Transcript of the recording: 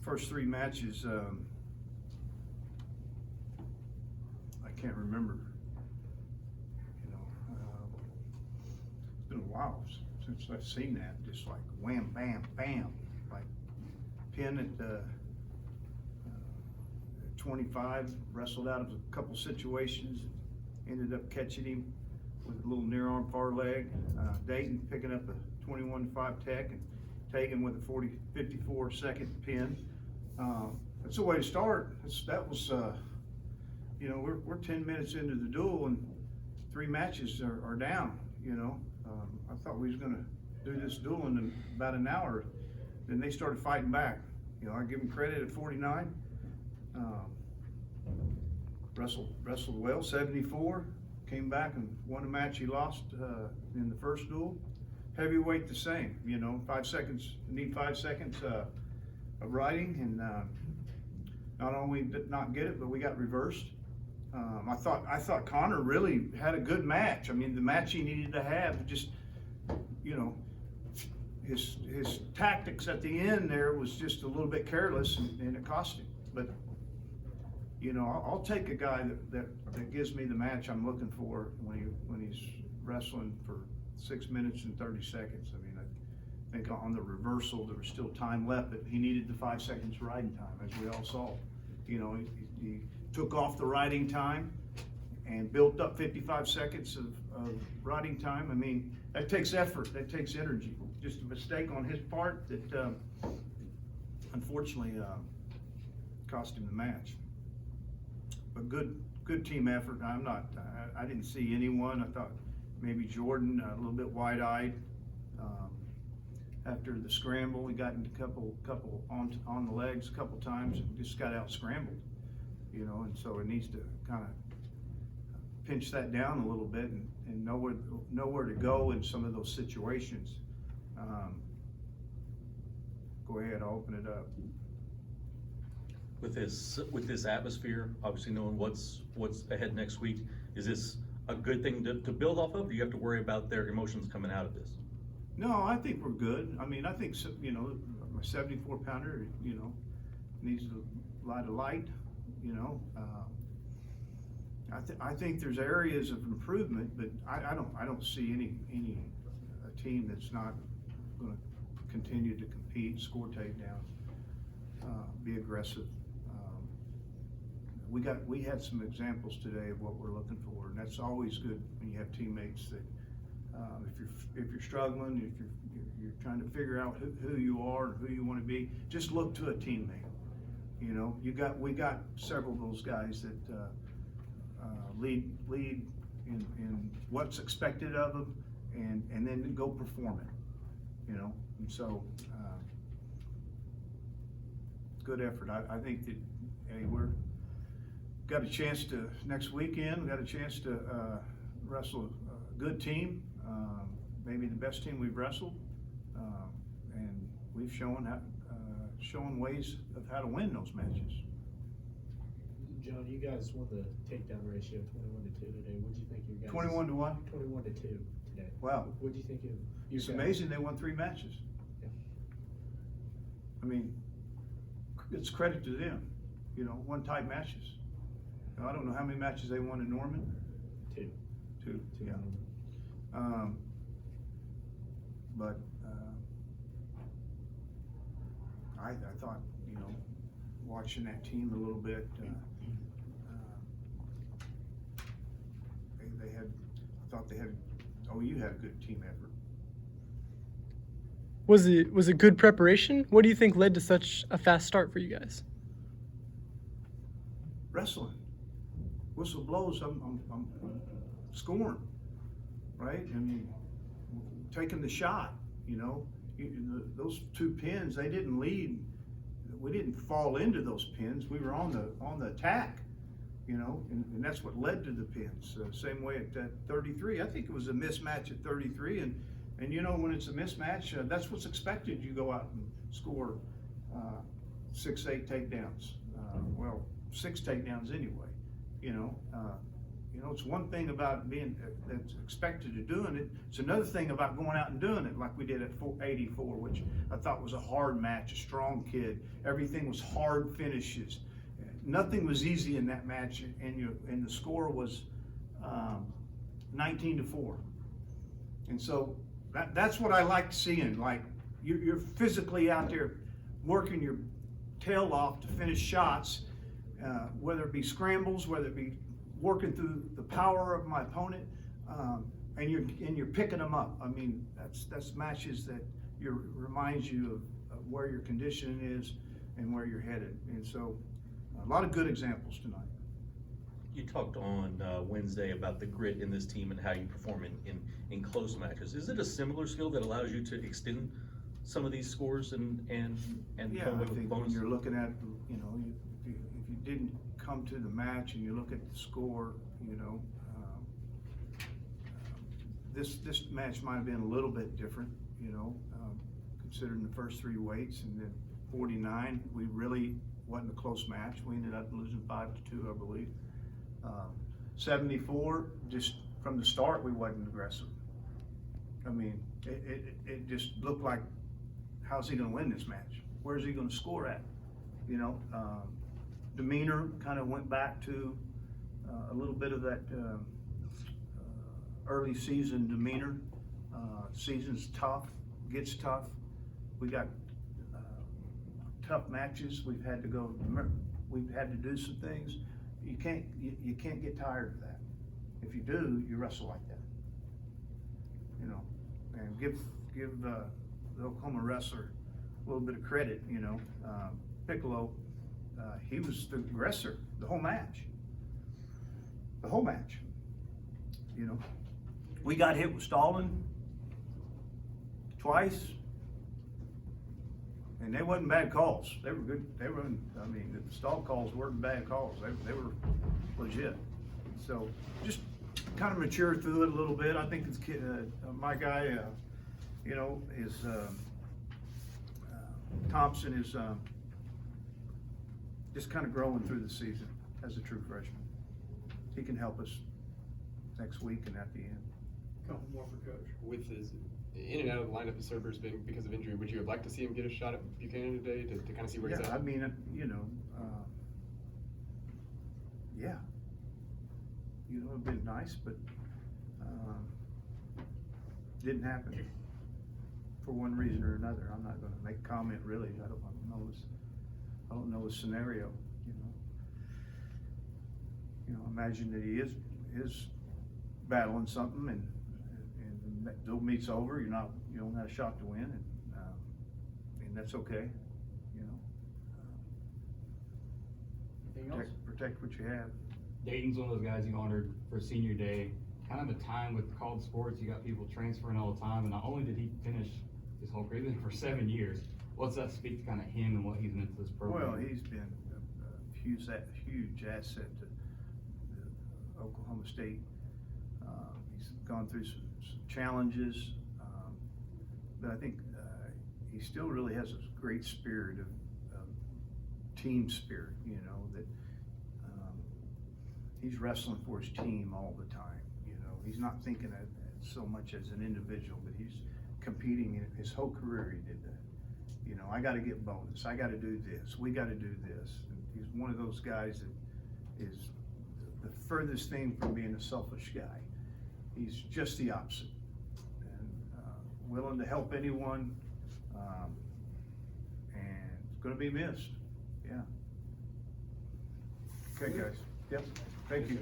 first three matches, I can't remember. You know, it's been a while since I've seen that. Just like wham, bam, bam, like pin at 25, wrestled out of a couple situations, ended up catching him with a little near arm far leg. Dayton picking up a 21-5 tech and taking with a 54 second pin. That's the way to start. That was, you know, we're 10 minutes into the duel and 3 matches are down. You know, I thought we was gonna do this duel in about an hour. Then they started fighting back. You know, I give them credit at 49. Wrestled well, 74. Came back and won a match he lost in the first duel. Heavyweight the same, you know, 5 seconds, need 5 seconds of riding, and not only did not get it, but we got reversed. I thought Connor really had a good match. I mean, the match he needed to have, just, you know, his tactics at the end there was just a little bit careless, and it cost him. But you know, I'll take a guy that gives me the match I'm looking for when he's wrestling for 6 minutes and 30 seconds. I mean, I think on the reversal there was still time left, but he needed the 5 seconds riding time, as we all saw. You know, he took off the riding time and built up 55 seconds of riding time. I mean, that takes effort, that takes energy. Just a mistake on his part that unfortunately cost him the match. But good team effort. I didn't see anyone. I thought maybe Jordan a little bit wide-eyed. After the scramble, we got into a couple on the legs a couple times and just got out scrambled. You know, and so it needs to kind of pinch that down a little bit and know where to go in some of those situations. Go ahead, I'll open it up. With this atmosphere, obviously knowing what's ahead next week, is this a good thing to build off of, or do you have to worry about their emotions coming out of this? No, I think we're good. I mean, I think, you know, my 74-pounder, you know, needs a lot of light, you know. I think there's areas of improvement, but I don't see any team that's not going to continue to compete, score takedowns, be aggressive. We had some examples today of what we're looking for, and that's always good when you have teammates that if you're struggling, if you're trying to figure out who you are and who you want to be, just look to a teammate. You know, we got several of those guys that lead in what's expected of them, and then go perform it. You know, and so good effort. I think that, hey, we're got a chance to next weekend. We got a chance to wrestle a good team, maybe the best team we've wrestled, and we've shown ways of how to win those matches. John, you guys won the takedown ratio 21-2 today. What do you think your guys? 21 to what? 21-2 today. Wow. What do you think of your It's guys? amazing they won 3 matches. Yeah. I mean, it's credit to them. You know, won tight matches. You know, I don't know how many matches they won in Norman. 2. 2, yeah. But I thought, you know, watching that team a little bit, OU had a good team effort. Was it good preparation? What do you think led to such a fast start for you guys? Wrestling, whistle blows, I'm scoring, right? I mean, taking the shot, you know. Those 2 pins, they didn't lead. We didn't fall into those pins. We were on the attack, you know, and that's what led to the pins. Same way at that 33. I think it was a mismatch at 33, and you know, when it's a mismatch, that's what's expected. You go out and score 6, 8 takedowns. Well, 6 takedowns anyway. You know, You know, it's one thing about being, that's expected to doing it. It's another thing about going out and doing it like we did at 84, which I thought was a hard match, a strong kid. Everything was hard finishes. Nothing was easy in that match, and the score was 19-4. And so that's what I like seeing. Like you're physically out there working your tail off to finish shots, whether it be scrambles, whether it be working through the power of my opponent, and you're picking them up. I mean, that's matches that reminds you of where your conditioning is and where you're headed. And so, a lot of good examples tonight. You talked on Wednesday about the grit in this team and how you perform in close matches. Is it a similar skill that allows you to extend some of these scores and Yeah, come away I with think when bonus? you're looking at, you know, if you didn't come to the match and you look at the score, you know, this match might have been a little bit different, you know, considering the first three weights, and then 49, we really wasn't a close match. We ended up losing 5-2, I believe. 74, just from the start, we wasn't aggressive. I mean, it just looked like, how's he gonna win this match? Where's he gonna score at? You know, demeanor kind of went back to a little bit of that early season demeanor. Season's tough, gets tough. We got tough matches. We've had to do some things. You can't get tired of that. If you do, you wrestle like that. You know, and give the Oklahoma wrestler a little bit of credit. You know, Piccolo, he was the aggressor the whole match. The whole match. You know, we got hit with stalling twice, and they wasn't bad calls. They were good. They were. I mean, the stall calls weren't bad calls. They were legit. So just kind of mature through it a little bit. I think it's my guy. You know, is Thompson is just kind of growing through the season as a true freshman. He can help us next week and at the end. Couple more for Coach. With his in and out of the lineup of servers being because of injury, would you have liked to see him get a shot at Buchanan today to kind of see where he's Yeah, at? I mean, you know, yeah. You know, it'd been nice, but didn't happen for one reason or another. I'm not going to make a comment really. I don't know his scenario. You know, imagine that he is battling something, and the meet's over. You don't have a shot to win, and that's okay. You know, Anything else? protect what you have. Dayton's one of those guys you honored for senior day. Kind of a time with college sports, you got people transferring all the time, and not only did he finish his whole career, he's been for 7 years. What's that speak to kind of him and what he's meant to this program? Well, he's been a huge asset to Oklahoma State. He's gone through some challenges, but I think he still really has a great spirit of team spirit, you know, that he's wrestling for his team all the time. You know, he's not thinking of it so much as an individual, but he's competing in his whole career. He did that. You know, I got to get bonus. I got to do this. We got to do this. And he's one of those guys that is the furthest thing from being a selfish guy. He's just the opposite, and willing to help anyone, and going to be missed. Yeah. Okay, guys. Yep. Thank you.